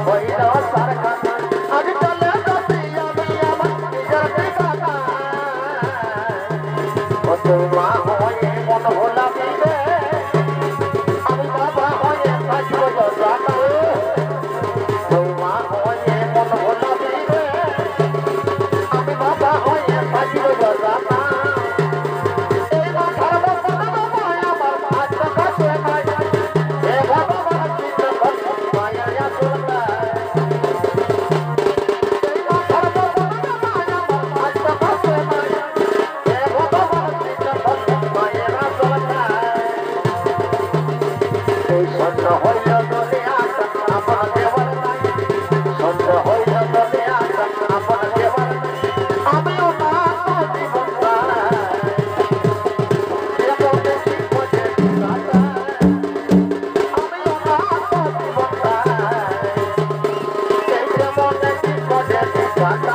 হইল সারখানা আজ চলে যদি আমি আমার নিজের ঠিকানা তুই মা হয়ে মন ভোলাবি রে আমি বাবা হয়ে থাকবো যতটা তুই মা হয়ে মন ভোলাবি রে আমি বাবা হয়ে থাকবো যতটা এই মাথার বাবা আমার পাঁচ টাকা সে নাই এ বাবা চিন্তা করছি মায়া চলতা এই মাথার বাবা আমার পাঁচ টাকা সে নাই এ বাবা চিন্তা করছি মায়া চলতা এই সত্য হইল দলে আসা আপন দেবর নাই সত্য হইল দলে আসা আপন দেবর নাই আমিও না জীবন What?